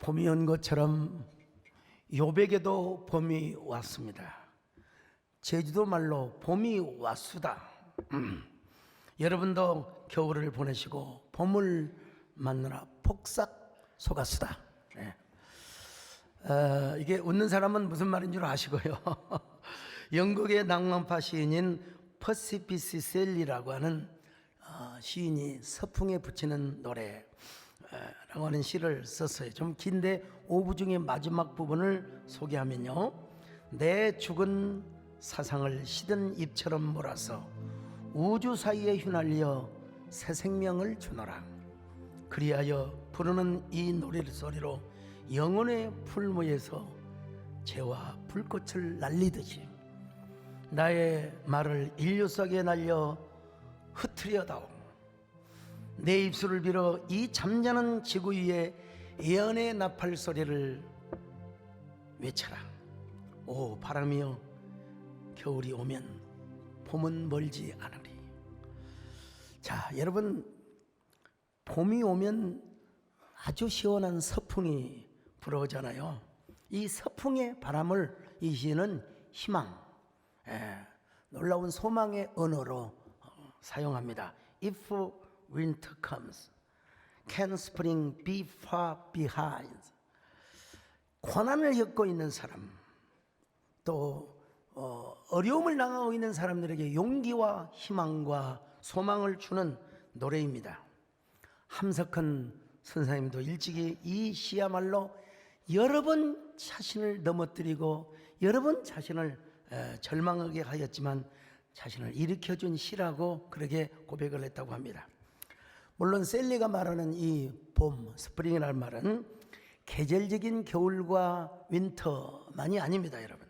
봄이 온 것처럼 요백에도 봄이 왔습니다. 제주도 말로 봄이 왔수다. 여러분도 겨울을 보내시고 봄을 만나라 폭삭 속았수다. 네. 이게 웃는 사람은 무슨 말인 줄 아시고요. 영국의 낭만파 시인인 퍼시피스 셀리라고 하는 시인이 서풍에 붙이는 노래라고 하는 시를 썼어요. 좀 긴데 5부 중에 마지막 부분을 소개하면요, 내 죽은 사상을 시든 잎처럼 몰아서 우주 사이에 휘날려 새 생명을 주노라. 그리하여 부르는 이 노랫소리로 영혼의 풀무에서 재와 불꽃을 날리듯이 나의 말을 인류 속에 날려 흩트려다오. 내 입술을 빌어 이 잠자는 지구 위에 예언의 나팔 소리를 외쳐라. 오 바람이여, 겨울이 오면 봄은 멀지 않으리. 자, 여러분, 봄이 오면 아주 시원한 서풍이 불어오잖아요. 이 서풍의 바람을 이 시인은 희망, 놀라운 소망의 언어로 사용합니다. If winter comes, can spring be far behind? 고난을 겪고 있는 사람, 또 어려움을 당하고 있는 사람들에게 용기와 희망과 소망을 주는 노래입니다. 함석헌 선생님도 일찍이 이 시야말로 여러 번 자신을 넘어뜨리고 여러 번 자신을 절망하게 하였지만 자신을 일으켜준 시라고 그렇게 고백을 했다고 합니다. 물론 셀리가 말하는 이 봄, 스프링이라는 말은 계절적인 겨울과 윈터만이 아닙니다, 여러분.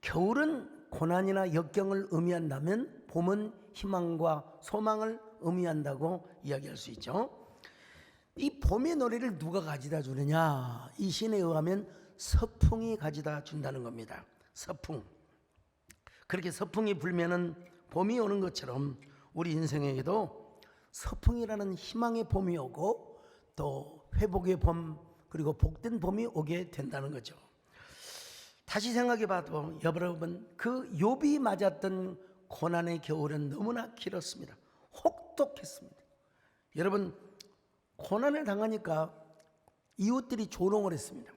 겨울은 고난이나 역경을 의미한다면 봄은 희망과 소망을 의미한다고 이야기할 수 있죠. 이 봄의 노래를 누가 가져다 주느냐? 이 시인에 의하면 서풍이 가져다 준다는 겁니다. 서풍. 그렇게 서풍이 불면은 봄이 오는 것처럼 우리 인생에게도 서풍이라는 희망의 봄이 오고 또 회복의 봄, 그리고 복된 봄이 오게 된다는 거죠. 다시 생각해 봐도 여러분, 그 욥이 맞았던 고난의 겨울은 너무나 길었습니다. 혹독했습니다. 여러분, 고난을 당하니까 이웃들이 조롱을 했습니다.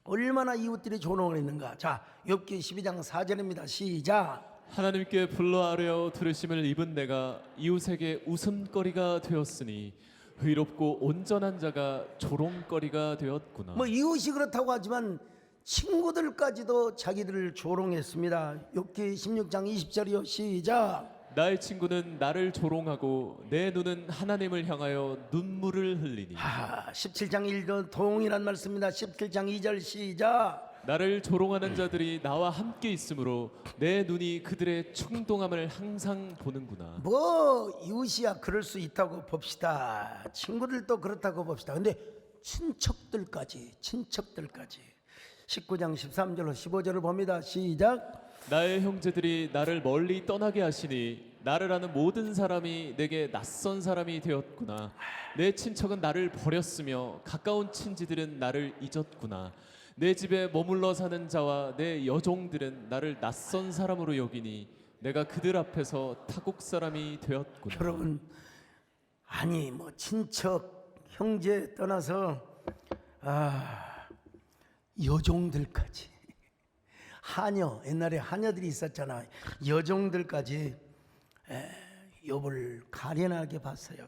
얼마나 이웃들이 조롱을 했는가. 자, 욥기 12장 4절입니다. 시작. 하나님께 불러 아뢰어 들으심을 입은 내가 이웃에게 웃음거리가 되었으니 의롭고 온전한 자가 조롱거리가 되었구나. 이웃이 그렇다고 하지만 친구들까지도 자기들을 조롱했습니다. 욥기 16장 20절이요. 시작. 나의 친구는 나를 조롱하고 내 눈은 하나님을 향하여 눈물을 흘리니. 17장 1절 동일한 말씀입니다. 17장 2절 시작. 나를 조롱하는 자들이 나와 함께 있으므로 내 눈이 그들의 충동함을 항상 보는구나. 이웃이야 그럴 수 있다고 봅시다. 친구들도 그렇다고 봅시다. 근데 친척들까지 19장 13절로 15절을 봅니다. 시작. 나의 형제들이 나를 멀리 떠나게 하시니 나를 아는 모든 사람이 내게 낯선 사람이 되었구나. 내 친척은 나를 버렸으며 가까운 친지들은 나를 잊었구나. 내 집에 머물러 사는 자와 내 여종들은 나를 낯선 사람으로 여기니 내가 그들 앞에서 타국 사람이 되었구나. 여러분, 아니 친척 형제 떠나서 여종들까지, 하녀, 옛날에 하녀들이 있었잖아. 여종들까지 욥을 가련하게 봤어요.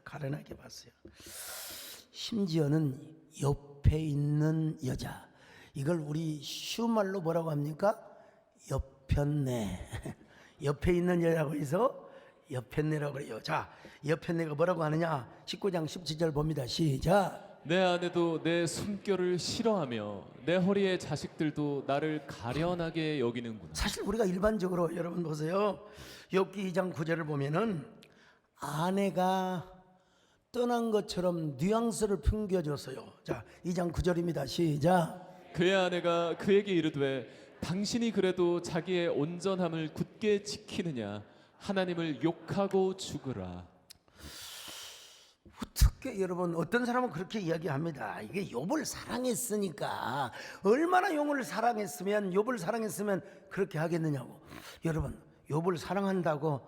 심지어는 옆에 있는 여자, 이걸 우리 쉬운 말로 뭐라고 합니까? 옆편내. 옆에 있는 여자라고 해서 옆편내라고 그래요. 자, 옆편내가 뭐라고 하느냐? 19장 17절 봅니다. 시작. 내 아내도 내 숨결을 싫어하며 내 허리의 자식들도 나를 가련하게 여기는구나. 사실 우리가 일반적으로, 여러분 보세요, 욥기 2장 9절을 보면은 아내가 떠난 것처럼 뉘앙스를 풍겨줬어요. 자, 2장 9절입니다. 시작. 그의 아내가 그에게 이르되 당신이 그래도 자기의 온전함을 굳게 지키느냐? 하나님을 욕하고 죽으라. 어떻게 쉽게 여러분 어떤 사람은 그렇게 이야기합니다. 이게 욥을 사랑했으니까 얼마나 욥을 사랑했으면 그렇게 하겠느냐고. 여러분 욥을 사랑한다고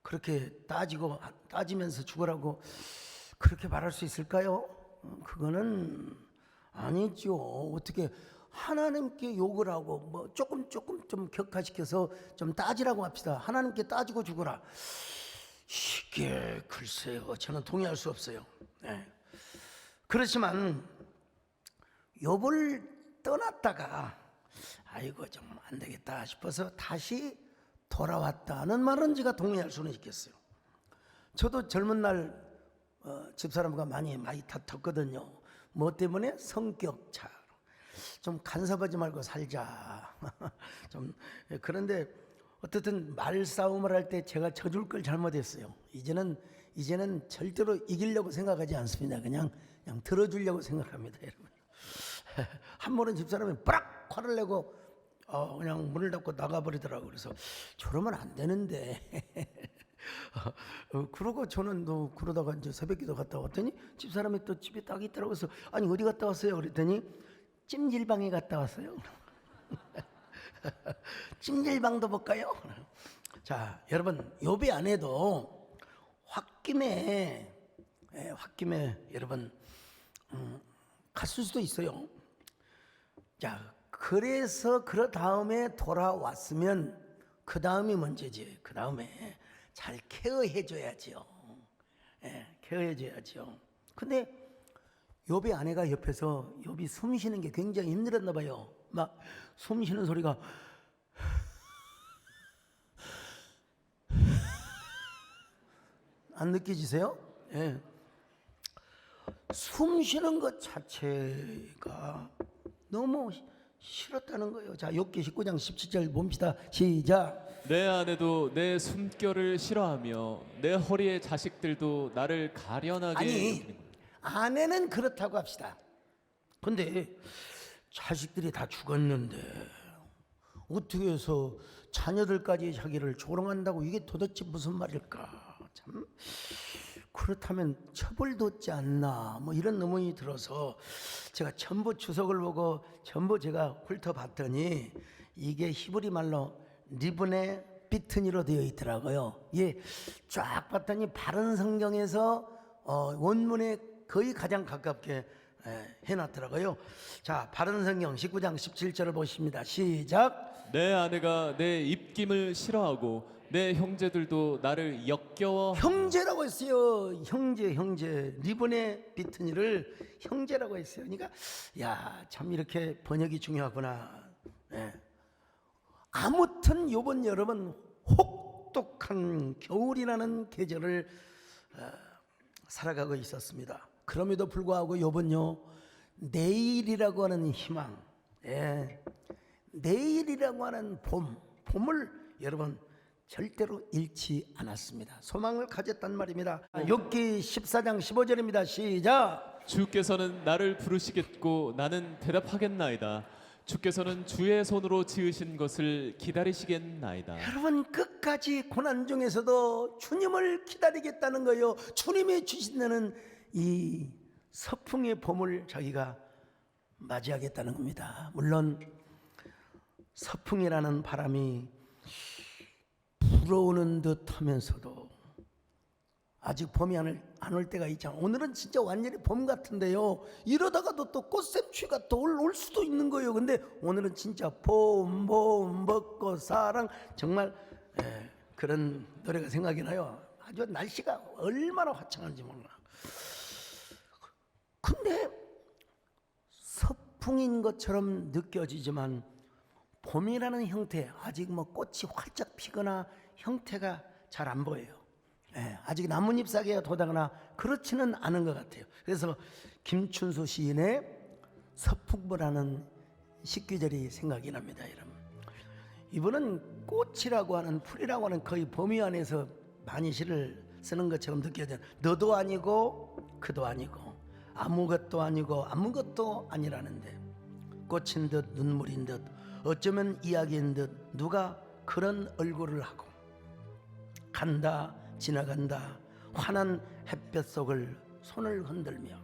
그렇게 따지면서 죽으라고 그렇게 말할 수 있을까요? 그거는 아니죠. 어떻게 하나님께 욕을 하고 뭐 조금 좀 격화시켜서 좀 따지라고 합시다. 하나님께 따지고 죽어라. 이게 글쎄요, 저는 동의할 수 없어요. 네. 그렇지만 욥을 떠났다가 아이고 좀 안 되겠다 싶어서 다시 돌아왔다는 말은 제가 동의할 수는 있겠어요. 저도 젊은 날 집사람과 많이 다퉜거든요. 뭐 때문에? 성격 차. 좀 간섭하지 말고 살자. 좀 그런데 어떻든 말싸움을 할 때 제가 져줄 걸 잘못했어요. 이제는 절대로 이기려고 생각하지 않습니다. 그냥 들어주려고 생각합니다, 여러분. 한 번은 집사람이 빠락 화를 내고 그냥 문을 닫고 나가버리더라고요. 그래서 저러면 안 되는데. 그러고 저는 그러다가 이제 새벽기도 갔다 왔더니 집사람이 또 집에 딱 있더라고요. 그래서 아니 어디 갔다 왔어요? 그랬더니 찜질방에 갔다 왔어요. 찜질방도 볼까요? 자, 여러분 욥의 아내도 홧김에 여러분 갔을 수도 있어요. 자, 그래서 그 다음에 돌아왔으면 그 다음이 문제지. 그 다음에 잘 케어해줘야지요. 케어해줘야지요. 근데 욥의 아내가 옆에서 욥이 숨 쉬는 게 굉장히 힘들었나 봐요. 막 숨 쉬는 소리가 안 느껴지세요? 예. 숨 쉬는 것 자체가 너무 싫었다는 거예요. 자, 욥기 19장 17절 봅시다. 시작. 내 아내도 내 숨결을 싫어하며 내 허리의 자식들도 나를 가련하게 아니, 여기는 거예요. 아내는 그렇다고 합시다. 근데 자식들이 다 죽었는데 어떻게 해서 자녀들까지 자기를 조롱한다고, 이게 도대체 무슨 말일까? 참 그렇다면 처벌받지 않나, 뭐 이런 의문이 들어서 제가 전부 주석을 보고 전부 제가 훑어봤더니 이게 히브리 말로 리브네 비트니로 되어 있더라고요. 예, 쫙 봤더니 바른 성경에서 원문에 거의 가장 가깝게 해놨더라고요. 자, 바른 성경 19장 17절을 보십니다. 시작. 내 아내가 내 입김을 싫어하고 내 형제들도 나를 역겨워. 형제라고 했어요. 형제 리본의 비트니를 형제라고 했어요. 그러니까 야, 참 이렇게 번역이 중요하구나. 네. 아무튼 요번 여름은 혹독한 겨울이라는 계절을 살아가고 있었습니다. 그럼에도 불구하고 요번요, 내일이라고 하는 희망, 내일이라고 하는 봄을 여러분 절대로 잃지 않았습니다. 소망을 가졌단 말입니다. 욥기 14장 15절입니다. 시작. 주께서는 나를 부르시겠고 나는 대답하겠나이다. 주께서는 주의 손으로 지으신 것을 기다리시겠나이다. 여러분 끝까지 고난 중에서도 주님을 기다리겠다는 거예요. 주님이 주신다는 이 서풍의 봄을 자기가 맞이하겠다는 겁니다. 물론 서풍이라는 바람이 불어오는 듯 하면서도 아직 봄이 안 올 때가 있잖아요. 오늘은 진짜 완전히 봄 같은데요, 이러다가도 또 꽃샘추위가 또 올 수도 있는 거예요. 근데 오늘은 진짜 봄 벚꽃 사랑, 정말 그런 노래가 생각이 나요. 아주 날씨가 얼마나 화창한지 몰라. 근데 서풍인 것처럼 느껴지지만 봄이라는 형태, 아직 뭐 꽃이 활짝 피거나 형태가 잘 안 보여요. 아직 나뭇잎 사계가 돋아거나 그렇지는 않은 것 같아요. 그래서 김춘수 시인의 서풍보라는 식귀절이 생각이 납니다, 여러분. 이분은 꽃이라고 하는, 풀이라고 하는 거의 범위 안에서 많이 시를 쓰는 것처럼 느껴져요. 너도 아니고 그도 아니고 아무것도 아니고 아무것도 아니라는데, 꽃인 듯 눈물인 듯 어쩌면 이야기인 듯 누가 그런 얼굴을 하고 간다 지나간다, 환한 햇볕 속을 손을 흔들며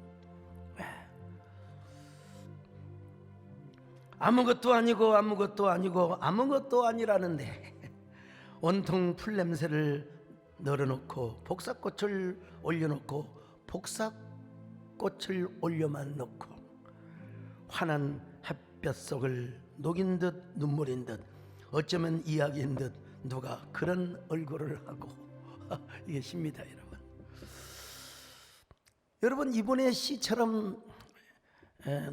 아무것도 아니고 아무것도 아니고 아무것도 아니라는데 온통 풀냄새를 널어놓고 복사꽃을 올려놓고 복사꽃을 올려만 놓고 환한 햇볕 속을 녹인 듯 눈물인 듯 어쩌면 이야기인 듯 누가 그런 얼굴을 하고 이게 시입니다. 여러분 이번에 시처럼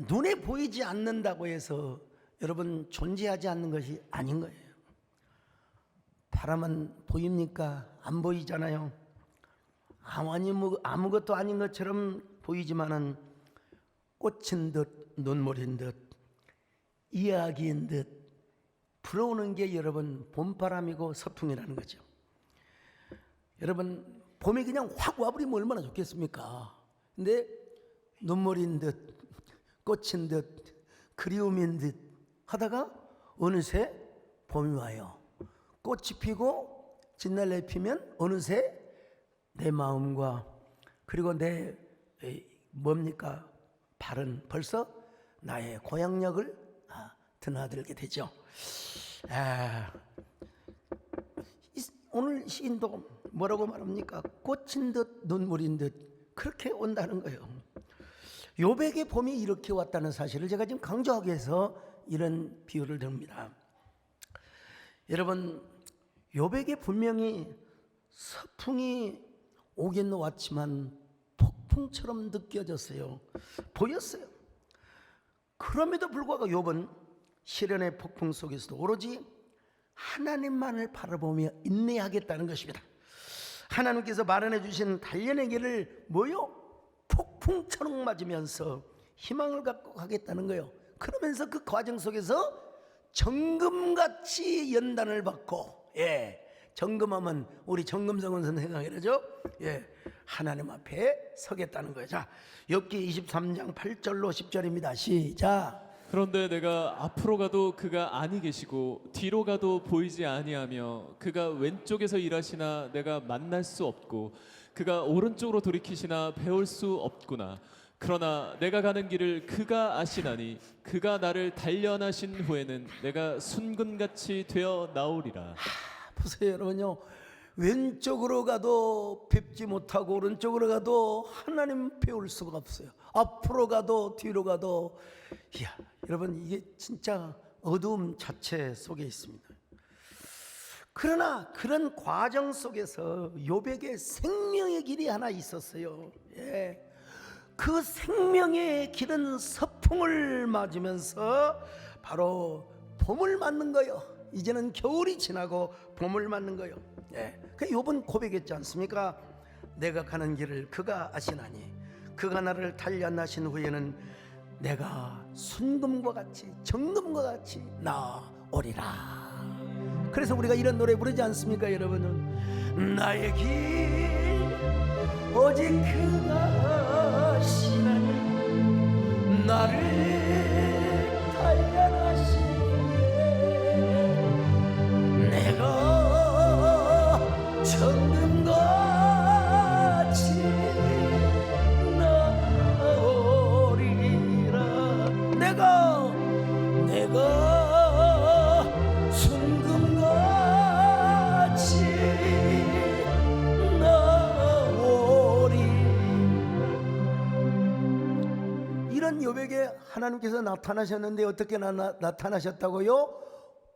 눈에 보이지 않는다고 해서 여러분 존재하지 않는 것이 아닌 거예요. 바람은 보입니까? 안 보이잖아요. 아무것도 아닌 것처럼 보이지만은 꽃인 듯 눈물인 듯 이야기인 듯 불어오는 게 여러분 봄바람이고 서풍이라는 거죠. 여러분 봄이 그냥 확 와버리면 얼마나 좋겠습니까? 근데 눈물인 듯 꽃인 듯 그리움인 듯 하다가 어느새 봄이 와요. 꽃이 피고 진달래 피면 어느새 내 마음과 그리고 내 뭡니까? 발은 벌써 나의 고향역을 드나들게 되죠. 오늘 시인도 뭐라고 말합니까? 꽃인 듯 눈물인 듯 그렇게 온다는 거예요. 욥에게 봄이 이렇게 왔다는 사실을 제가 지금 강조하기 위해서 이런 비유를 듭니다. 여러분 욥에게 분명히 서풍이 오긴 왔지만 폭풍처럼 느껴졌어요. 보였어요. 그럼에도 불구하고 욥은 시련의 폭풍 속에서도 오로지 하나님만을 바라보며 인내하겠다는 것입니다. 하나님께서 마련해 주신 단련의 길을 뭐요? 폭풍처럼 맞으면서 희망을 갖고 가겠다는 거예요. 그러면서 그 과정 속에서 정금같이 연단을 받고 정금하면 우리 정금성은 선생님이 그러죠. 하나님 앞에 서겠다는 거예요. 자, 욥기 23장 8절로 10절입니다. 시작. 그런데 내가 앞으로 가도 그가 아니 계시고 뒤로 가도 보이지 아니하며 그가 왼쪽에서 일하시나 내가 만날 수 없고 그가 오른쪽으로 돌이키시나 배울 수 없구나. 그러나 내가 가는 길을 그가 아시나니 그가 나를 단련하신 후에는 내가 순금같이 되어 나오리라. 보세요 여러분요. 왼쪽으로 가도 뵙지 못하고 오른쪽으로 가도 하나님 배울 수가 없어요. 앞으로 가도 뒤로 가도 여러분 이게 진짜 어두움 자체 속에 있습니다. 그러나 그런 과정 속에서 욥에게 생명의 길이 하나 있었어요. 그 생명의 길은 서풍을 맞으면서 바로 봄을 맞는 거예요. 이제는 겨울이 지나고 봄을 맞는 거예요. 그 욥은 고백했지 않습니까? 내가 가는 길을 그가 아시나니 그가 나를 단련하신 후에는 내가 순금과 같이 정금과 같이 나오리라. 그래서 우리가 이런 노래 부르지 않습니까 여러분은? 나의 길 오직 그가 아시나니 나를 단련하시기에 내가 정금같이 나오리라. 내가 순금같이 나오리. 이런 욥에게 하나님께서 나타나셨는데 어떻게 나타나셨다고요?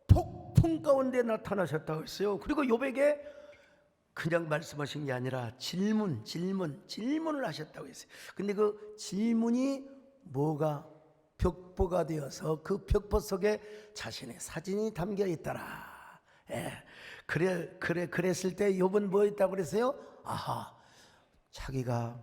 폭풍 가운데 나타나셨다고 했어요. 그리고 욥에게 그냥 말씀하신 게 아니라 질문을 하셨다고 했어요. 근데 그 질문이 뭐가 벽보가 되어서 그 벽보 속에 자신의 사진이 담겨 있더라. 그랬을 때 욥은 뭐 했다고 그랬어요? 자기가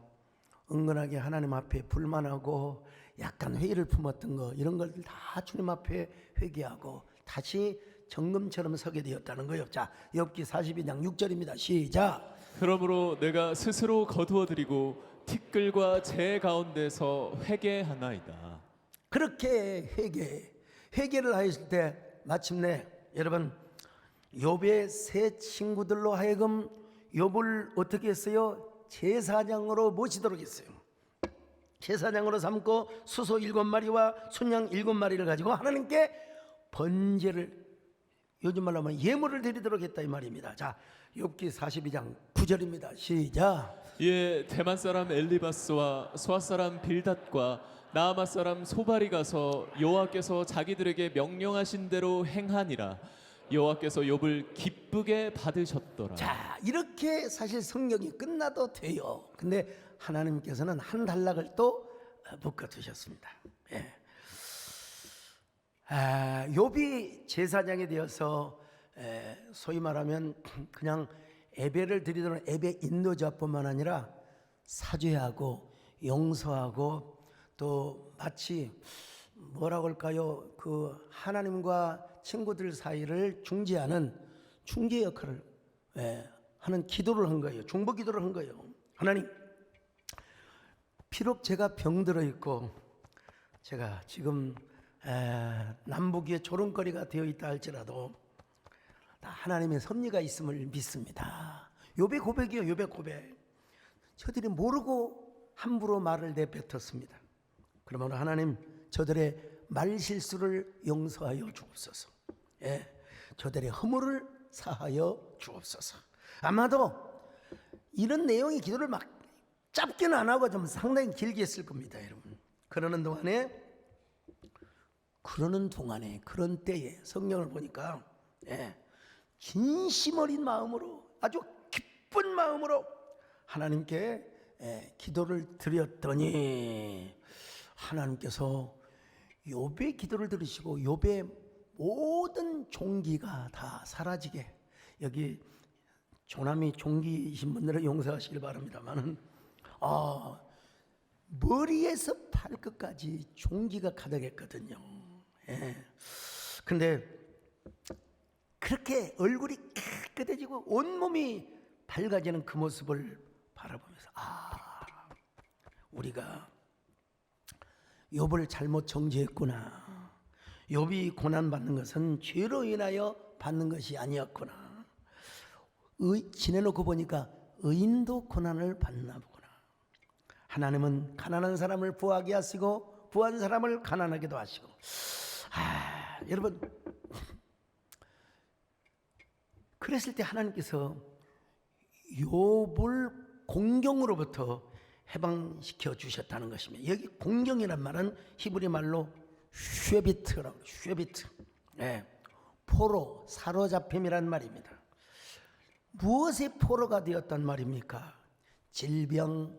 은근하게 하나님 앞에 불만하고 약간 회의를 품었던 거 이런 걸 다 주님 앞에 회개하고 다시 정금처럼 서게 되었다는 거예요. 자, 욥기 42장 6절입니다. 시작. 그러므로 내가 스스로 거두어드리고 티끌과 재 가운데서 회개하나이다. 그렇게 회개를 하였을 때 마침내 여러분 욥의 세 친구들로 하여금 욥을 어떻게 했어요? 제사장으로 모시도록 했어요. 제사장으로 삼고 수소 7마리와 순양 7마리를 가지고 하나님께 번제를, 요즘 말로 하면 예물을 드리도록 했다 이 말입니다. 자, 욥기 42장 9절입니다. 시작. 이에 대만 사람 엘리바스와 소아 사람 빌닷과 나아마 사람 소발이 가서 여호와께서 자기들에게 명령하신 대로 행하니라. 여호와께서 욥을 기쁘게 받으셨더라. 자, 이렇게 사실 성경이 끝나도 돼요. 근데 하나님께서는 한 단락을 또 묶어 두셨습니다. 예. 욥이 제사장이 되어서 소위 말하면 그냥 예배를 드리도록 예배 인도자뿐만 아니라 사죄하고 용서하고 또 마치 뭐라고 할까요? 그 하나님과 친구들 사이를 중재하는 중재 역할을 하는 기도를 한 거예요. 중보 기도를 한 거예요. 하나님, 비록 제가 병들어 있고 제가 지금 남북의 조롱거리가 되어 있다 할지라도 다 하나님의 섭리가 있음을 믿습니다. 욥의 고백이요, 욥의 고백. 저들이 모르고 함부로 말을 내뱉었습니다. 그러면 하나님, 저들의 말 실수를 용서하여 주옵소서. 저들의 허물을 사하여 주옵소서. 아마도 이런 내용의 기도를 막 짧게는 안 하고 좀 상당히 길게 했을 겁니다, 여러분. 그러는 동안에 그런 때에 성경을 보니까 진심 어린 마음으로, 아주 기쁜 마음으로 하나님께 기도를 드렸더니 하나님께서 욥의 기도를 들으시고 욥의 모든 종기가 다 사라지게, 여기 조남이 종기이신 분들은 용서하시길 바랍니다만은 머리에서 발끝까지 종기가 가득했거든요. 근데 그렇게 얼굴이 깨끗해지고 온몸이 밝아지는 그 모습을 바라보면서 우리가 욥을 잘못 정죄했구나. 욥이 고난받는 것은 죄로 인하여 받는 것이 아니었구나. 지내놓고 보니까 의인도 고난을 받나 보구나. 하나님은 가난한 사람을 부하게 하시고 부한 사람을 가난하게도 하시고. 여러분, 그랬을 때 하나님께서 욥을 공경으로부터 해방시켜 주셨다는 것입니다. 여기 공경이란 말은 히브리 말로 쉐비트라고, 쉐비트. 포로, 사로잡힘이란 말입니다. 무엇의 포로가 되었단 말입니까? 질병,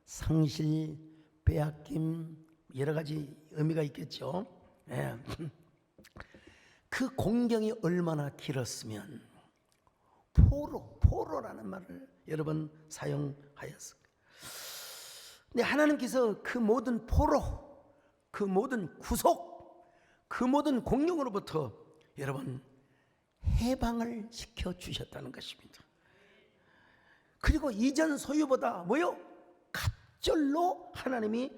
상실, 빼앗김, 여러 가지 의미가 있겠죠. 그 공경이 얼마나 길었으면 포로라는 말을 여러 번 사용하였습니다. 근데 하나님께서 그 모든 포로, 그 모든 구속, 그 모든 공경으로부터 여러분 해방을 시켜 주셨다는 것입니다. 그리고 이전 소유보다 뭐요? 갑절로 하나님이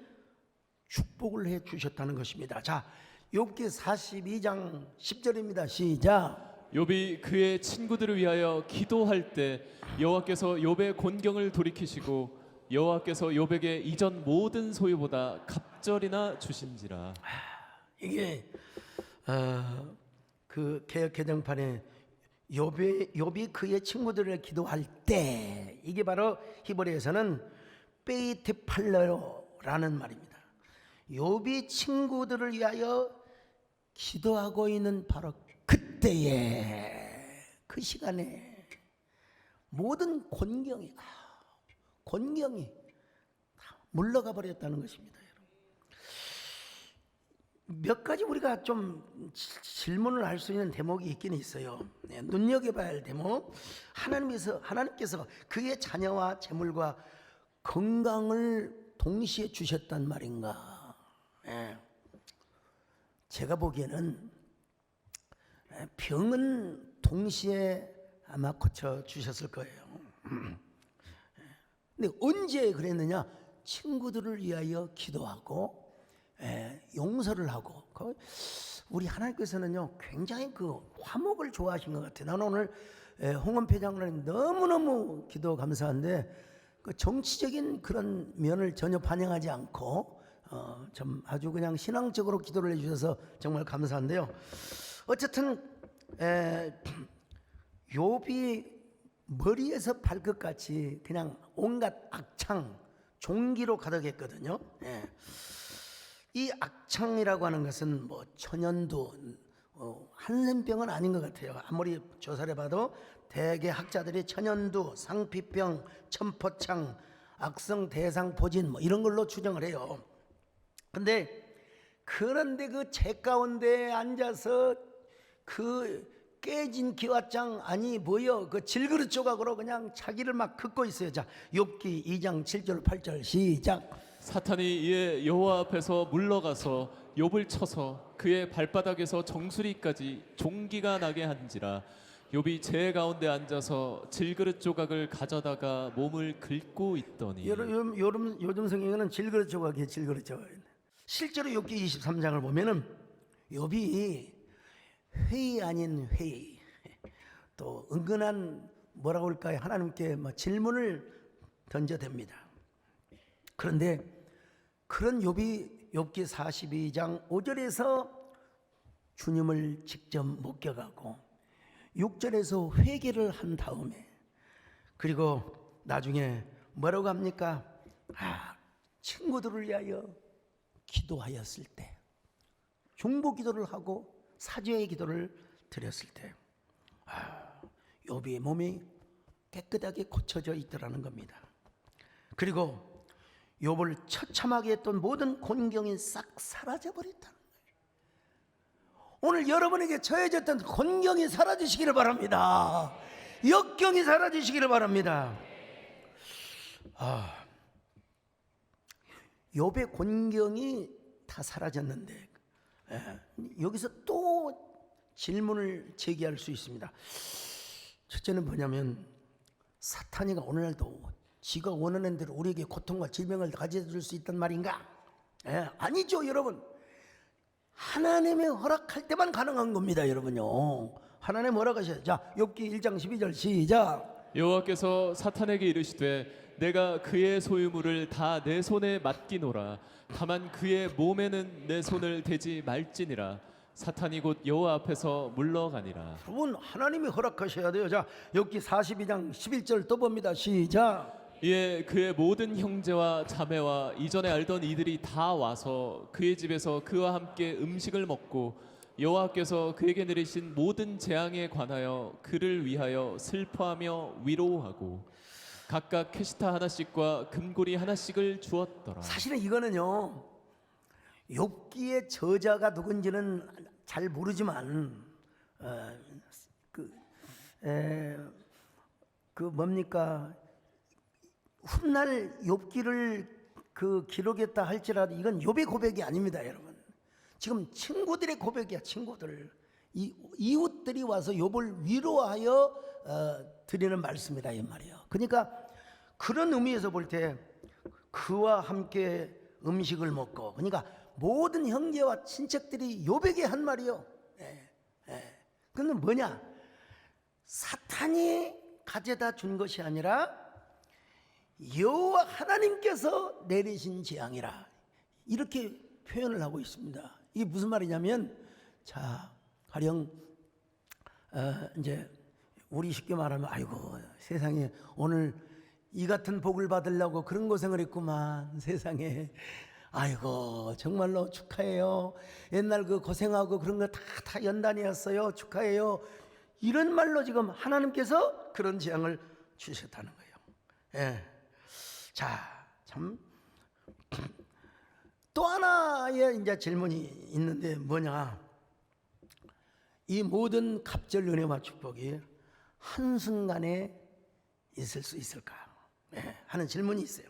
축복을 해 주셨다는 것입니다. 자, 욥기 42장 10절입니다. 시작. 욥이 그의 친구들을 위하여 기도할 때 여호와께서 욥의 곤경을 돌이키시고 여호와께서 욥에게 이전 모든 소유보다 갑절이나 주신지라. 이게 그 개역 개정판에 욥이 그의 친구들을 기도할 때, 이게 바로 히브리에서는 베이트팔러라는 말입니다. 욥이 친구들을 위하여 기도하고 있는 바로 그때에, 그 시간에 모든 곤경이 물러가 버렸다는 것입니다. 몇 가지 우리가 좀 질문을 할 수 있는 대목이 있긴 있어요. 눈여겨봐야 할 대목. 하나님께서 그의 자녀와 재물과 건강을 동시에 주셨단 말인가? 제가 보기에는 병은 동시에 아마 고쳐 주셨을 거예요. 근데 언제 그랬느냐? 친구들을 위하여 기도하고 용서를 하고. 우리 하나님께서는요 굉장히 그 화목을 좋아하신 것 같아요. 나는 오늘 홍원표 장로님 너무너무 기도 감사한데 그 정치적인 그런 면을 전혀 반영하지 않고 좀 아주 그냥 신앙적으로 기도를 해주셔서 정말 감사한데요. 어쨌든 욥이 머리에서 발끝까지 그냥 온갖 악창, 종기로 가득했거든요. 이 악창이라고 하는 것은 뭐 천연두, 한센병은 아닌 것 같아요. 아무리 조사를 해봐도 대개 학자들이 천연두, 상피병, 천포창, 악성 대상포진 뭐 이런 걸로 추정을 해요. 그런데 그 재 가운데 앉아서 그 깨진 기와장 아니 뭐여 그 질그릇 조각으로 그냥 자기를 막 긋고 있어요. 자, 욥기 2장 7절 8절 시작. 사탄이 이에 여호와 앞에서 물러가서 욥을 쳐서 그의 발바닥에서 정수리까지 종기가 나게 한지라. 욥이 재 가운데 앉아서 질그릇 조각을 가져다가 몸을 긁고 있더니. 요즘 성경에는 질그릇 조각이에요. 질그릇 조각. 실제로 욥기 23장을 보면은 욥이 회의 아닌 회의, 또 은근한 뭐라고 할까요? 하나님께 뭐 질문을 던져댑니다. 그런데 그런 욥이 욥기 42장 5절에서 주님을 직접 목격하고 6절에서 회개를 한 다음에 그리고 나중에 뭐라고 합니까? 친구들을 위하여 기도하였을 때, 중보 기도를 하고 사죄의 기도를 드렸을 때 욥의 몸이 깨끗하게 고쳐져 있더라는 겁니다. 그리고 욥을 처참하게 했던 모든 곤경이 싹 사라져 버렸다는 거예요. 오늘 여러분에게 처해졌던 곤경이 사라지시기를 바랍니다. 역경이 사라지시기를 바랍니다. 욥의 곤경이 다 사라졌는데 여기서 또 질문을 제기할 수 있습니다. 첫째는 뭐냐면 사탄이가 오늘날도 지가 원하는 대로 우리에게 고통과 질병을 가져다 줄 수 있단 말인가? 아니죠, 여러분. 하나님의 허락할 때만 가능한 겁니다, 여러분요. 하나님 허락하셔요. 자, 욥기 1장 12절 시작. 여호와께서 사탄에게 이르시되 내가 그의 소유물을 다 내 손에 맡기노라. 다만 그의 몸에는 내 손을 대지 말지니라. 사탄이 곧 여호와 앞에서 물러가니라. 여러분, 하나님이 허락하셔야 돼요. 자, 욥기 42장 11절 또 봅니다. 시작. 이에 그의 모든 형제와 자매와 이전에 알던 이들이 다 와서 그의 집에서 그와 함께 음식을 먹고 여호와께서 그에게 내리신 모든 재앙에 관하여 그를 위하여 슬퍼하며 위로하고 각각 캐시타 하나씩과 금고리 하나씩을 주었더라. 사실은 이거는요, 욥기의 저자가 누군지는 잘 모르지만 뭡니까, 훗날 욥기를 기록했다 할지라도 이건 욥의 고백이 아닙니다, 여러분. 지금 친구들의 고백이야. 친구들, 이웃들이 와서 욥을 위로하여 드리는 말씀이다 이 말이에요. 그러니까 그런 의미에서 볼 때 그와 함께 음식을 먹고, 그러니까 모든 형제와 친척들이 욥에게 한 말이요. 그건 뭐냐? 사탄이 가져다 준 것이 아니라 여호와 하나님께서 내리신 재앙이라, 이렇게 표현을 하고 있습니다. 이게 무슨 말이냐면, 자, 가령 이제 우리 쉽게 말하면 아이고 세상에 오늘 이 같은 복을 받으려고 그런 고생을 했구만 세상에, 아이고 정말로 축하해요, 옛날 그 고생하고 그런 거 다 연단이었어요, 축하해요, 이런 말로 지금 하나님께서 그런 재앙을 주셨다는 거예요. 자, 참 또 하나의 이제 질문이 있는데 뭐냐? 이 모든 갑절 은혜와 축복이 한순간에 있을 수 있을까? 하는 질문이 있어요.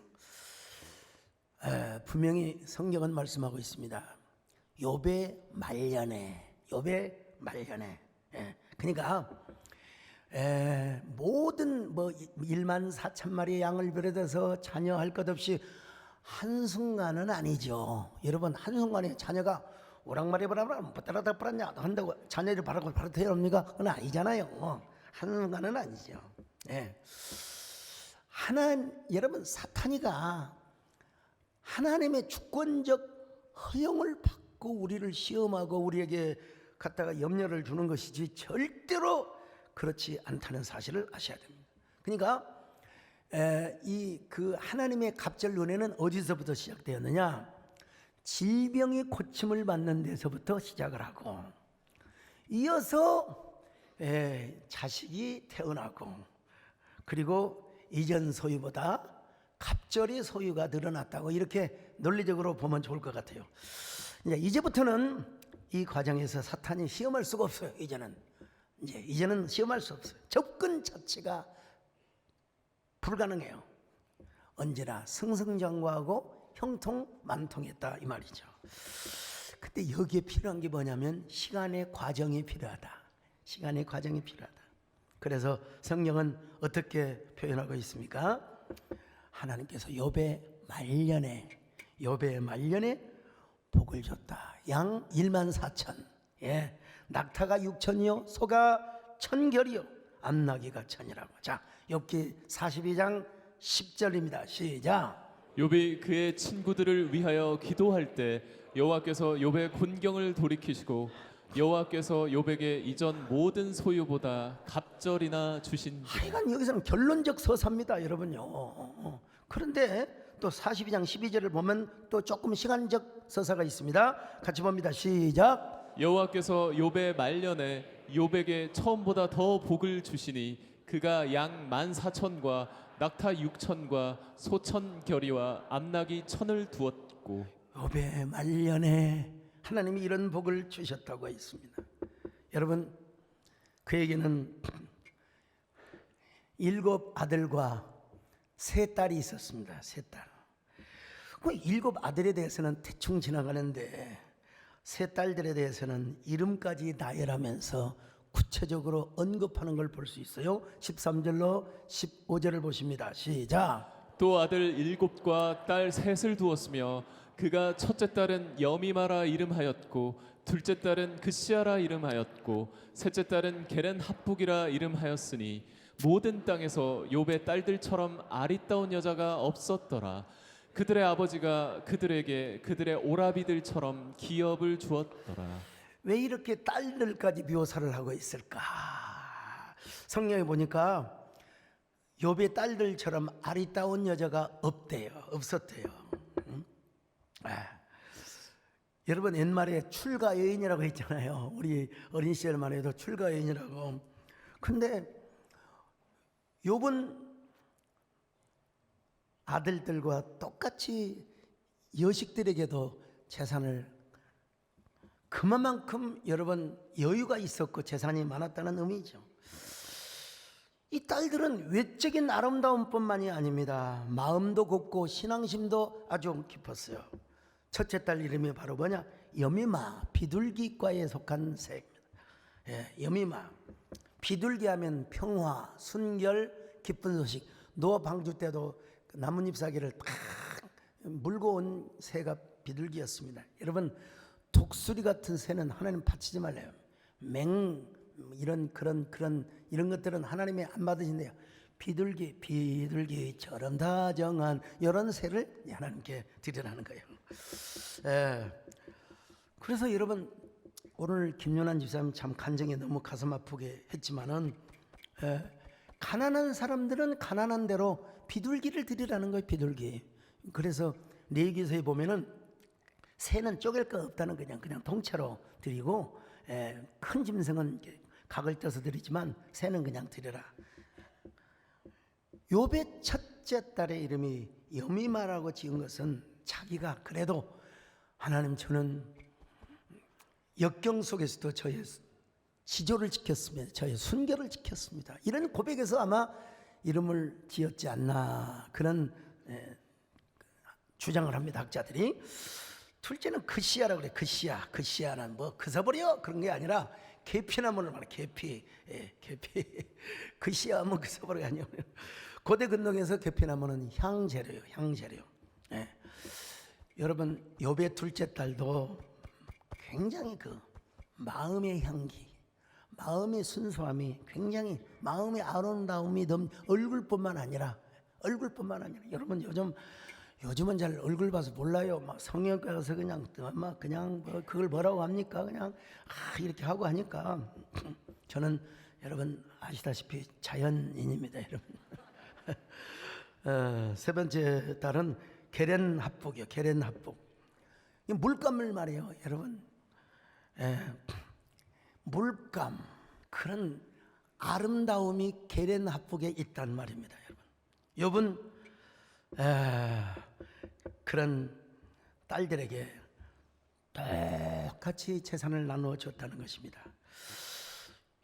분명히 성경은 말씀하고 있습니다. 욥의 말년에, 그러니까 모든 1만 4천 마리의 양을 비롯해서 자녀할 것 없이 한순간은 아니죠. 여러분, 한순간에 자녀가 오락마리바라바라 따라다빠냐 한다고 자녀를 바라고 바로 태어납니까? 그건 아니잖아요. 한순간은 아니죠. 여러분 사탄이가 하나님의 주권적 허용을 받고 우리를 시험하고 우리에게 갖다가 염려를 주는 것이지 절대로 그렇지 않다는 사실을 아셔야 됩니다. 그러니까 이 그 하나님의 갑절 은혜는 어디서부터 시작되었느냐? 질병이 고침을 받는 데서부터 시작을 하고 이어서 자식이 태어나고 그리고 이전 소유보다 갑절의 소유가 늘어났다고 이렇게 논리적으로 보면 좋을 것 같아요. 이제부터는 이 과정에서 사탄이 시험할 수가 없어요. 이제는 시험할 수 없어요. 접근 자체가 불가능해요. 언제나 승승장구하고 형통만통했다 이 말이죠. 근데 여기에 필요한 게 뭐냐면 시간의 과정이 필요하다. 시간의 과정이 필요하다. 그래서 성경은 어떻게 표현하고 있습니까? 하나님께서 욥의 말년에 복을 줬다. 양 14,000, 낙타가 6,000이요, 소가 1,000결이요, 암나귀가 1,000이라고. 자, 욥기 42장 10절입니다. 시작. 욥이 그의 친구들을 위하여 기도할 때 여호와께서 욥의 곤경을 돌이키시고 여호와께서 욥에게 이전 모든 소유보다 갑절이나 주신. 하여간 여기서는 결론적 서사입니다, 여러분요. 그런데 또 42장 12절을 보면 또 조금 시간적 서사가 있습니다. 같이 봅니다. 시작. 여호와께서 욥의 말년에 욥에게 처음보다 더 복을 주시니 그가 양 14,000과 낙타 6,000과 소 1,000결이와 암나귀 1,000을 두었고. 욥의 말년에 하나님이 이런 복을 주셨다고 했습니다. 여러분, 그에게는 7 아들과 3 딸이 있었습니다. 3 딸. 그 7 아들에 대해서는 대충 지나가는데 3 딸들에 대해서는 이름까지 나열하면서 구체적으로 언급하는 걸 볼 수 있어요. 13절로 15절을 보십니다. 시작. 또 아들 7과 딸 3을 두었으며 그가 첫째 딸은 여미마라 이름하였고 둘째 딸은 그시아라 이름하였고 셋째 딸은 게렌 합북이라 이름하였으니 모든 땅에서 욥의 딸들처럼 아리따운 여자가 없었더라. 그들의 아버지가 그들에게 그들의 오라비들처럼 기업을 주었더라. 왜 이렇게 딸들까지 묘사를 하고 있을까? 성경에 보니까 욥의 딸들처럼 아리따운 여자가 없었대요. 여러분, 옛말에 출가 여인이라고 했잖아요. 우리 어린 시절만 해도 출가 여인이라고. 근데 욥은 아들들과 똑같이 여식들에게도 재산을 그만큼 여러분 여유가 있었고 재산이 많았다는 의미죠. 이 딸들은 외적인 아름다움뿐만이 아닙니다. 마음도 곱고 신앙심도 아주 깊었어요. 첫째 딸 이름이 바로 뭐냐? 여미마, 비둘기과에 속한 새입니다. 여미마. 비둘기 하면 평화, 순결, 기쁜 소식. 노아 방주 때도 나뭇잎 사기를 탁 물고 온 새가 비둘기였습니다. 여러분, 독수리 같은 새는 하나님 바치지 말래요. 이런 것들은 하나님이 안 받으신대요. 비둘기처럼 다정한 이런 새를 하나님께 드리라는 거예요. 그래서 여러분, 오늘 김윤환 집사님 참 간증에 너무 가슴 아프게 했지만은 가난한 사람들은 가난한 대로 비둘기를 드리라는 거예요. 비둘기. 그래서 레위기서에 보면은 새는 쪼갤 거 없다는 그냥 통째로 드리고 큰 짐승은 각을 떠서 드리지만 새는 그냥 드려라. 욥의 첫째 딸의 이름이 여미마라고 지은 것은 자기가 그래도 하나님, 저는 역경 속에서도 저의 지조를 지켰습니다. 저의 순결을 지켰습니다. 이런 고백에서 아마 이름을 지었지 않나 그런 주장을 합니다. 학자들이. 둘째는 그시아라고 그래. 그시아는 뭐 그서버려 그런 게 아니라 계피나무를 말해. 계피. 그시아하면 그서버려가 아니에요. 고대 근동에서 계피나무는 향재료예요. 여러분, 욥의 둘째 딸도 굉장히 그 마음의 향기, 마음의 순수함이 굉장히, 마음의 아름다움이 얼굴뿐만 아니라 얼굴뿐만 아니라 여러분 요즘은 잘 얼굴 봐서 몰라요. 막 성형외과 가서 그냥 뭐 그걸 뭐라고 합니까? 그냥 이렇게 하고 하니까 저는 여러분 아시다시피 자연인입니다, 여러분. 세 번째 달은 계련합북이요. 계련합북. 이 물감을 말이에요, 여러분. 물감 그런 아름다움이 계련합북에 있단 말입니다, 여러분. 그런 딸들에게 똑같이 재산을 나누어 줬다는 것입니다.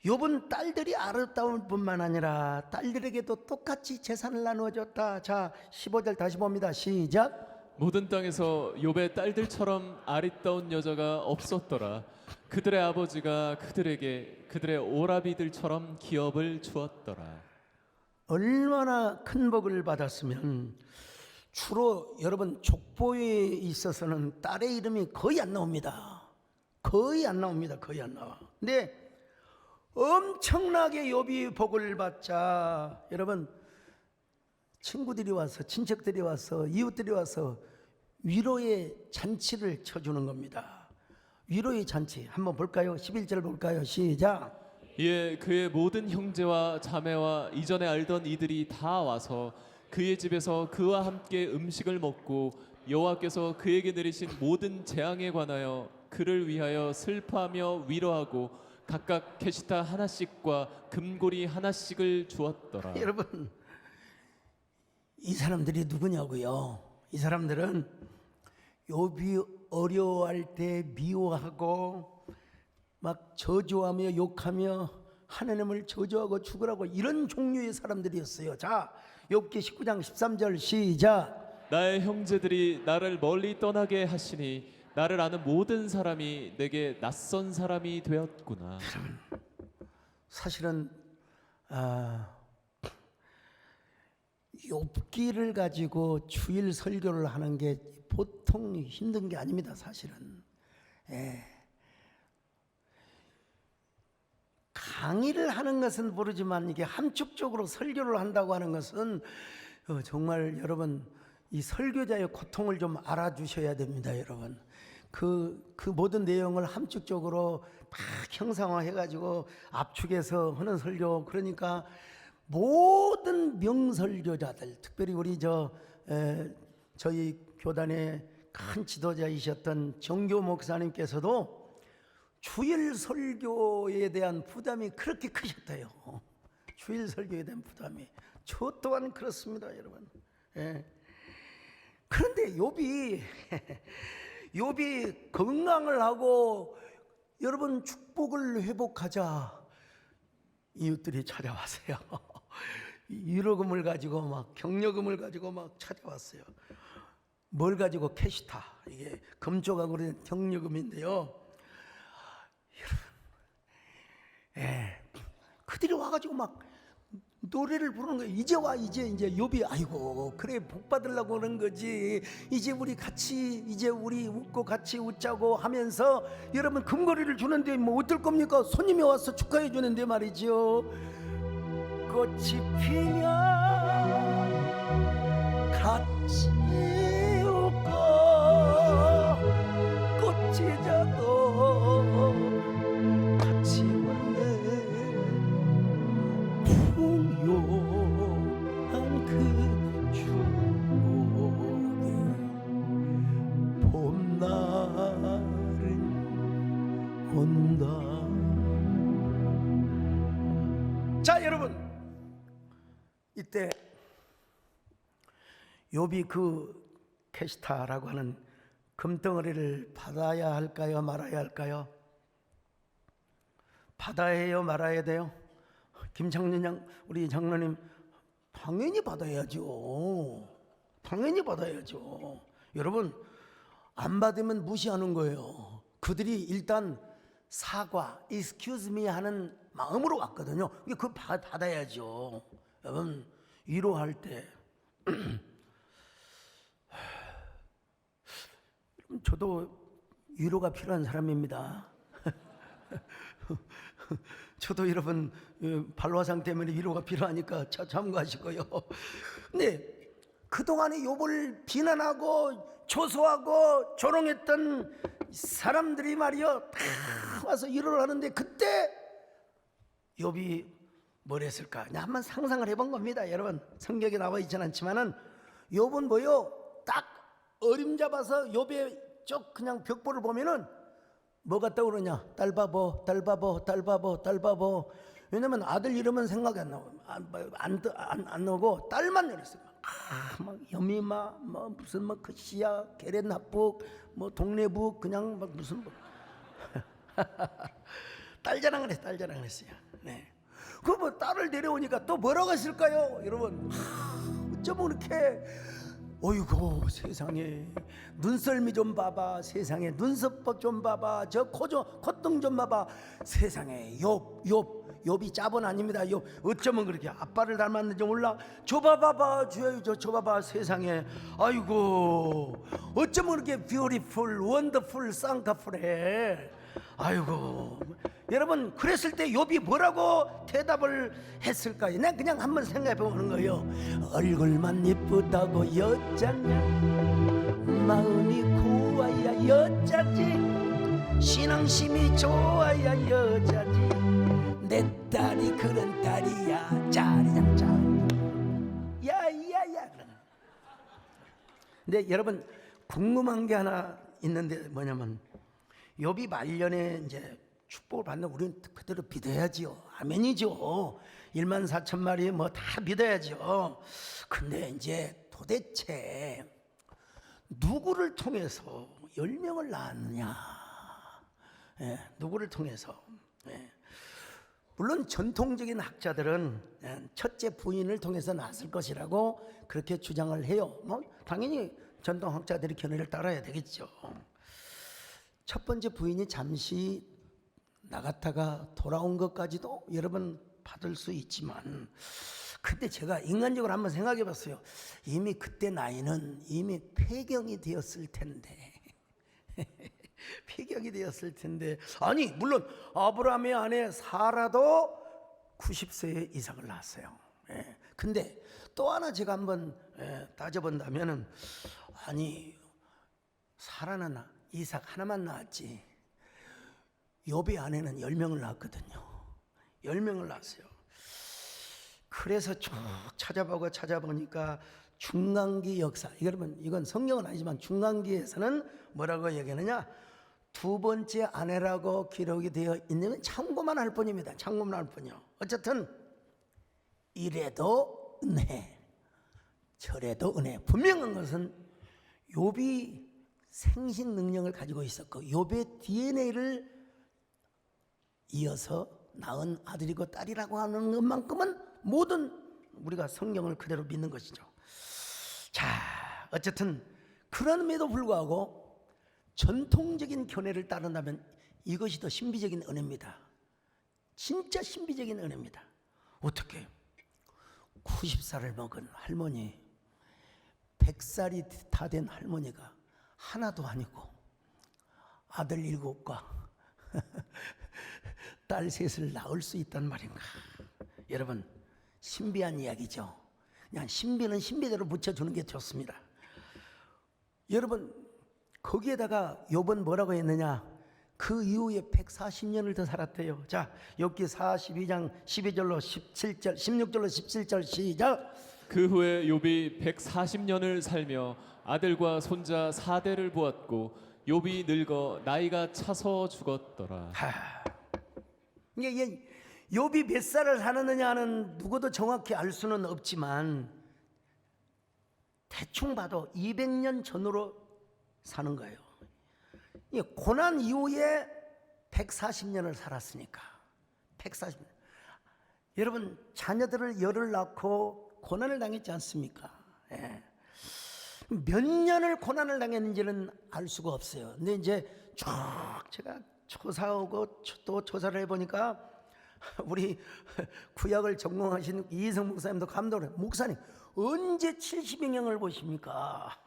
욥은 딸들이 아름다울 뿐만 아니라 딸들에게도 똑같이 재산을 나누어 줬다. 자, 15절 다시 봅니다. 시작. 모든 땅에서 욥의 딸들처럼 아리따운 여자가 없었더라. 그들의 아버지가 그들에게 그들의 오라비들처럼 기업을 주었더라. 얼마나 큰 복을 받았으면 주로 여러분 족보에 있어서는 딸의 이름이 거의 안 나옵니다. 거의 안 나옵니다. 거의 안 나와. 근데 엄청나게 욥이 복을 받자 여러분 친구들이 와서 친척들이 와서 이웃들이 와서 위로의 잔치를 쳐주는 겁니다. 위로의 잔치 한번 볼까요? 11절 볼까요? 시작. 이에 그의 모든 형제와 자매와 이전에 알던 이들이 다 와서 그의 집에서 그와 함께 음식을 먹고 여호와께서 그에게 내리신 모든 재앙에 관하여 그를 위하여 슬퍼하며 위로하고 각각 게시타 하나씩과 금고리 하나씩을 주었더라. 여러분 이 사람들이 누구냐고요? 이 사람들은 욥이 어려워할 때 미워하고 막 저주하며 욕하며 하나님을 저주하고 죽으라고 이런 종류의 사람들이었어요. 자, 욥기 19장 13절 시작. 나의 형제들이 나를 멀리 떠나게 하시니 나를 아는 모든 사람이 내게 낯선 사람이 되었구나. 사실은 욥기를 가지고 주일 설교를 하는 게 보통 힘든 게 아닙니다. 사실은. 강의를 하는 것은 모르지만 이게 함축적으로 설교를 한다고 하는 것은 정말 여러분 이 설교자의 고통을 좀 알아주셔야 됩니다, 여러분. 그 모든 내용을 함축적으로 막 형상화해가지고 압축해서 하는 설교. 그러니까 모든 명설교자들, 특별히 우리 저희 교단의 큰 지도자이셨던 정교 목사님께서도 주일 설교에 대한 부담이 그렇게 크셨대요. 주일 설교에 대한 부담이. 저 또한 그렇습니다, 여러분. 그런데 욥이 건강을 하고 여러분 축복을 회복하자 이웃들이 찾아왔어요. 위로금을 가지고 막 격려금을 가지고 막 찾아왔어요. 뭘 가지고 캐시타 이게 금조각으로 된 격려금인데요. 그들이 와가지고 막 노래를 부르는 거예요. 이제 와 이제 욥이 아이고 그래 복 받으려고 그런 거지. 이제 우리 같이 이제 우리 웃고 같이 웃자고 하면서 여러분 금거리를 주는데 뭐 어떨 겁니까? 손님이 와서 축하해 주는데 말이죠. 꽃이 피면 같이 웃고 꽃이 져도 같이 웃네. 풍요한 그 축복에 봄날은 온다. 자 여러분 이때 욥이 그 캐시타라고 하는 금덩어리를 받아야 할까요 말아야 할까요? 받아야 해요 말아야 돼요? 김창년 우리 장로님 당연히 받아야죠. 당연히 받아야죠. 여러분 안 받으면 무시하는 거예요. 그들이 일단 사과, excuse me 하는 마음으로 왔거든요. 그거 받아야죠. 여러분 위로할 때 저도 위로가 필요한 사람입니다. 저도 여러분 발화상 때문에 위로가 필요하니까 참고하시고요. 근데 그동안에 욥을 비난하고 조소하고 조롱했던 사람들이 말이요 다 와서 위로를 하는데 그때 욥이 뭘 했을까? 그냥 한번 상상을 해본 겁니다. 여러분 성경에 나와 있지는 않지만은 욥은 뭐요? 딱 어림잡아서 욥의 쪽 그냥 벽보를 보면은 뭐가 떠오르냐? 딸바보, 딸바보, 딸바보, 딸바보. 왜냐면 아들 이름은 생각이 안 나고 안 나고 딸만 내렸어요. 막 여미마, 뭐 무슨 뭐 그시야, 게렌합북, 뭐 동네북 그냥 막 무슨 뭐 딸 자랑을 했어요. 딸 자랑을 했어요. 네. 그 뭐 딸을 내려오니까 또 뭐라고 했을까요, 여러분? 어쩌면 이렇게 어이구 세상에 눈썰미 좀 봐봐, 세상에 눈썹 좀 봐봐, 저 콧등 좀 봐봐, 세상에 욥이 짜본 아닙니다. 욥 어쩌면 그렇게 아빠를 닮았는지 몰라. 저 봐봐 저 봐봐 세상에 아이고 어쩌면 그렇게 beautiful, wonderful, 쌍꺼풀해. 아이고 여러분 그랬을 때 욥이 뭐라고 대답을 했을까요? 난 그냥 한번 생각해 보는 거예요. 얼굴만 예쁘다고 여자냐, 마음이 고와야 여자지, 신앙심이 좋아야 여자지, 내 딸이 그런 딸이야 짜리장짱 야야야. 근데 여러분 궁금한 게 하나 있는데 뭐냐면 욥이 말년에 이제 축복을 받는 우리는 그대로 믿어야지요. 아멘이죠. 14,000마리 뭐 다 믿어야죠. 근데 이제 도대체 누구를 통해서 10명을 낳았느냐? 예, 누구를 통해서? 예. 물론 전통적인 학자들은 첫째 부인을 통해서 낳았을 것이라고 그렇게 주장을 해요. 뭐 당연히 전통 학자들의 견해를 따라야 되겠죠. 첫 번째 부인이 잠시 나갔다가 돌아온 것까지도 여러분 받을 수 있지만, 근데 제가 인간적으로 한번 생각해 봤어요. 이미 그때 나이는 이미 폐경이 되었을 텐데 폐경이 되었을 텐데, 아니 물론 아브라함의 아내 사라도 90세 이상을 낳았어요. 예. 근데 또 하나 제가 한번 따져본다면은, 아니 사라는 이삭 하나만 낳았지 욥의 아내는 10명을 낳았거든요. 10명을 낳았어요. 그래서 쭉 찾아보니까 중간기 역사, 여러분 이건 성경은 아니지만 중간기에서는 뭐라고 얘기하느냐, 두 번째 아내라고 기록이 되어 있는, 참고만 할 뿐입니다. 참고만 할 뿐이요. 어쨌든 이래도 은혜 저래도 은혜. 분명한 것은 욥이 생식 능력을 가지고 있었고 욥의 DNA를 이어서 낳은 아들이고 딸이라고 하는 것만큼은 모든 우리가 성경을 그대로 믿는 것이죠. 자, 어쨌든 그럼에도 불구하고 전통적인 견해를 따른다면 이것이 더 신비적인 은혜입니다. 진짜 신비적인 은혜입니다. 어떻게 90살을 먹은 할머니, 100살이 다 된 할머니가 하나도 아니고 아들 7과 딸 3을 낳을 수 있단 말인가. 여러분 신비한 이야기죠. 그냥 신비는 신비대로 붙여주는 게 좋습니다. 여러분 거기에다가 욥은 뭐라고 했느냐, 그 이후에 140년을 더 살았대요. 자, 욥기 42장 12절로 17절 16절로 17절 시작. 그 후에 욥이 140년을 살며 아들과 손자 4대를 보았고 욥이 늙어 나이가 차서 죽었더라. 이게 욥이 몇 살을 살았느냐는 누구도 정확히 알 수는 없지만 대충 봐도 200년 전으로 사는 거예요. 고난 이후에 140년을 살았으니까 140년. 여러분 자녀들을 열을 낳고 고난을 당했지 않습니까? 예. 몇 년을 고난을 당했는지는 알 수가 없어요. 근데 이제 쭉 제가 조사하고 또 조사를 해보니까 우리 구약을 전공하신 이희성 목사님도 감동을 해요. 목사님 언제 70인형을 보십니까?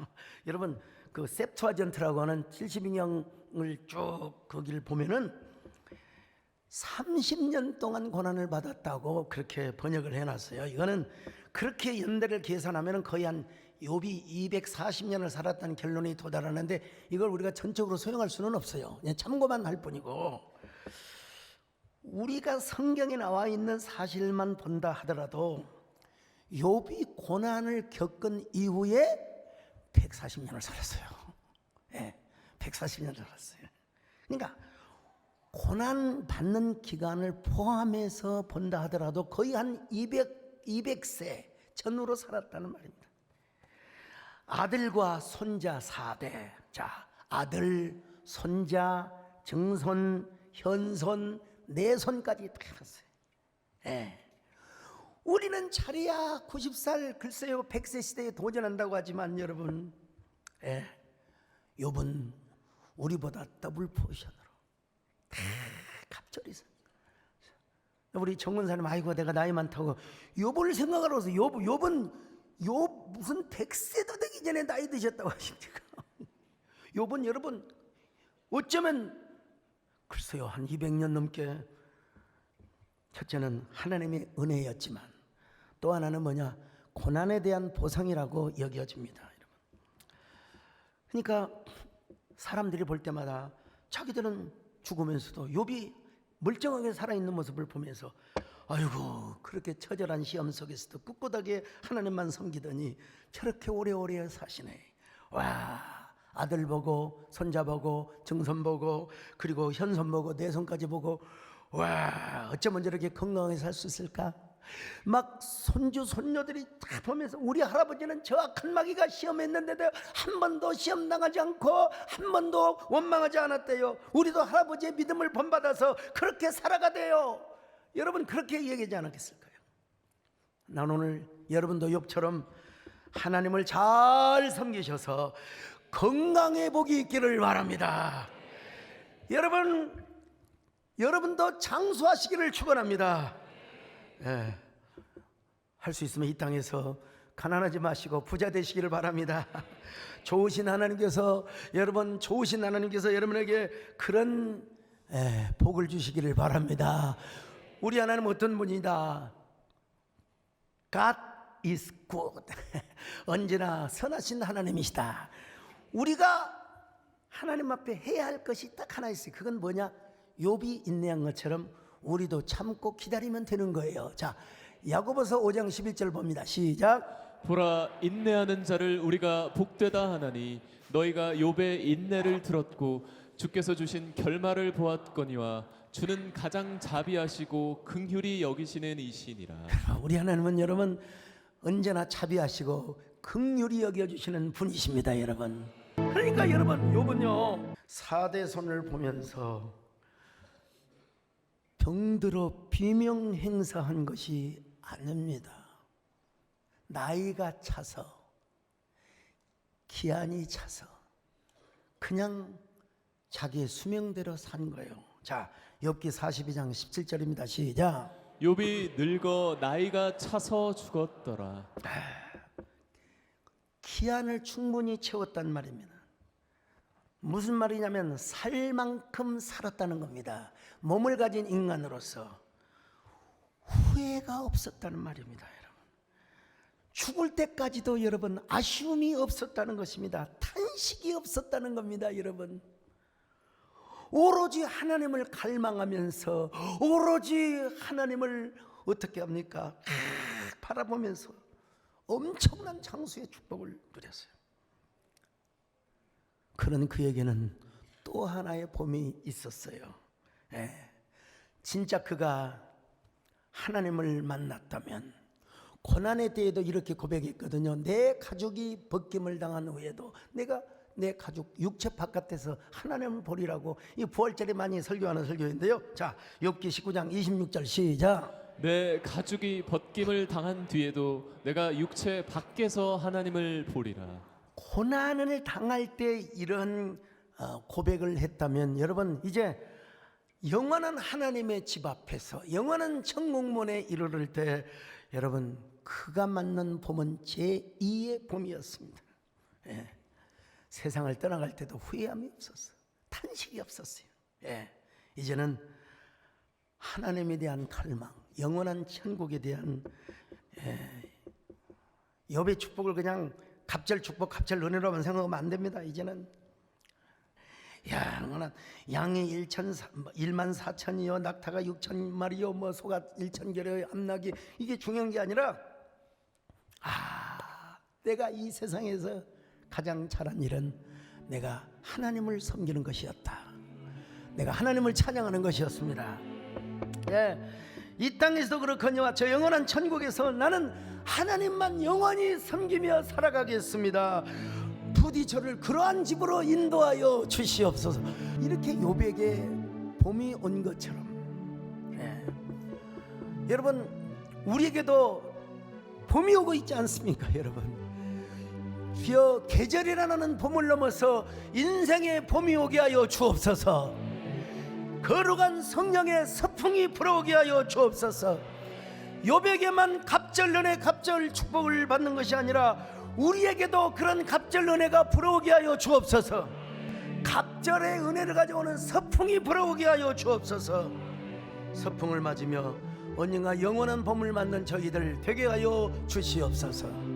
여러분 그 셉투아전트라고 하는 70인형을 쭉 거기를 보면은 30년 동안 고난을 받았다고 그렇게 번역을 해놨어요. 이거는 그렇게 연대를 계산하면 거의 한 욥이 240년을 살았다는 결론이 도달하는데 이걸 우리가 전적으로 소용할 수는 없어요. 그냥 참고만 할 뿐이고, 우리가 성경에 나와 있는 사실만 본다 하더라도 욥이 고난을 겪은 이후에 140년을 살았어요. 예, 140년을 살았어요. 그러니까 고난 받는 기간을 포함해서 본다 하더라도 거의 한 200세 전후로 살았다는 말입니다. 아들과 손자 4대. 자, 아들, 손자, 증손, 현손, 내손까지 다 갔어요. 예. 우리는 차례야 90살, 글쎄요 100세 시대에 도전한다고 하지만 여러분, 예, 욥은 우리보다 더블 포션으로 다 갑절이 있어요. 우리 정근사님, 아이고 내가 나이 많다고 욥을 생각하러서 욥은 무슨 100세도 되기 전에 나이 드셨다고 하십니까? 욥은 여러분 어쩌면 글쎄요 한 200년 넘게, 첫째는 하나님의 은혜였지만 또 하나는 뭐냐, 고난에 대한 보상이라고 여겨집니다. 여러분. 그러니까 사람들이 볼 때마다 자기들은 죽으면서도 욥이 멀쩡하게 살아있는 모습을 보면서 아이고 그렇게 처절한 시험 속에서도 꿋꿋하게 하나님만 섬기더니 저렇게 오래오래 사시네. 와, 아들 보고 손자 보고 증손 보고 그리고 현손 보고 내손까지 보고, 와, 어쩌면 저렇게 건강하게 살 수 있을까? 막 손주 손녀들이 다 보면서 우리 할아버지는 저 악한 마귀가 시험했는데도 한 번도 시험 당하지 않고 한 번도 원망하지 않았대요. 우리도 할아버지의 믿음을 본받아서 그렇게 살아가대요. 여러분 그렇게 얘기하지 않았겠을까요? 난 오늘 여러분도 욥처럼 하나님을 잘 섬기셔서 건강의 복이 있기를 바랍니다. 여러분도 장수하시기를 축원합니다. 예, 할 수 있으면 이 땅에서 가난하지 마시고 부자 되시기를 바랍니다. 좋으신 하나님께서 여러분에게 그런 복을 주시기를 바랍니다. 우리 하나님 어떤 분이다? God is good. 언제나 선하신 하나님이시다. 우리가 하나님 앞에 해야 할 것이 딱 하나 있어요. 그건 뭐냐? 욥이 인내한 것처럼 우리도 참고 기다리면 되는 거예요. 자, 야고보서 5장 11절 봅니다. 시작. 보라, 인내하는 자를 우리가 복되다 하나니 너희가 욥의 인내를 들었고 주께서 주신 결말을 보았거니와 주는 가장 자비하시고 긍휼히 여기시는 이시니라. 우리 하나님은 여러분 언제나 자비하시고 긍휼히 여겨주시는 분이십니다. 여러분. 그러니까 여러분 욥은요 4대 손을 보면서 병들어 비명 행사한 것이 아닙니다. 나이가 차서 기한이 차서 그냥 자기의 수명대로 산 거예요. 자, 욥기 42장 17절입니다. 시작. 욥이 늙어 나이가 차서 죽었더라. 기한을 충분히 채웠단 말입니다. 무슨 말이냐면 살 만큼 살았다는 겁니다. 몸을 가진 인간으로서 후회가 없었다는 말입니다. 여러분, 죽을 때까지도 여러분 아쉬움이 없었다는 것입니다. 탄식이 없었다는 겁니다. 여러분, 오로지 하나님을 갈망하면서 오로지 하나님을 어떻게 합니까? 바라보면서 엄청난 장수의 축복을 누렸어요. 그런 그에게는 또 하나의 봄이 있었어요. 진짜 그가 하나님을 만났다면 고난에 대해도 이렇게 고백했거든요. 내 가족이 벗김을 당한 후에도 내가 내 가족 육체 바깥에서 하나님을 보리라고. 이 부활절에 많이 설교하는 설교인데요. 자, 욥기 19장 26절 시작. 내 가죽이 벗김을 당한 뒤에도 내가 육체 밖에서 하나님을 보리라. 고난을 당할 때 이런 고백을 했다면 여러분 이제 영원한 하나님의 집 앞에서 영원한 천국문에 이르를 때 여러분 그가 맞는 봄은 제2의 봄이었습니다. 세상을 떠나갈 때도 후회함이 없었어요. 탄식이 없었어요. 이제는 하나님에 대한 갈망, 영원한 천국에 대한 욥의 축복을 그냥 갑절 축복, 갑절 은혜로만 생각하면 안 됩니다. 이제는 양이 1만 4천이요, 낙타가 6천 마리요, 뭐 소가 1천 개요, 암낙이, 이게 중요한 게 아니라 내가 이 세상에서 가장 잘한 일은 내가 하나님을 섬기는 것이었다. 내가 하나님을 찬양하는 것이었습니다. 이 땅에서도 그렇거니와 저 영원한 천국에서 나는 하나님만 영원히 섬기며 살아가겠습니다. 부디 저를 그러한 집으로 인도하여 주시옵소서. 이렇게 욥에게 봄이 온 것처럼 여러분, 우리에게도 봄이 오고 있지 않습니까? 여러분, 주여 계절이라는 봄을 넘어서 인생의 봄이 오게 하여 주옵소서. 거룩한 성령의 서풍이 불어오게 하여 주옵소서. 욥에게만 갑절 은혜, 갑절 축복을 받는 것이 아니라 우리에게도 그런 갑절 은혜가 불어오게 하여 주옵소서. 갑절의 은혜를 가져오는 서풍이 불어오게 하여 주옵소서. 서풍을 맞으며 언젠가 영원한 봄을 맞는 저희들 되게 하여 주시옵소서.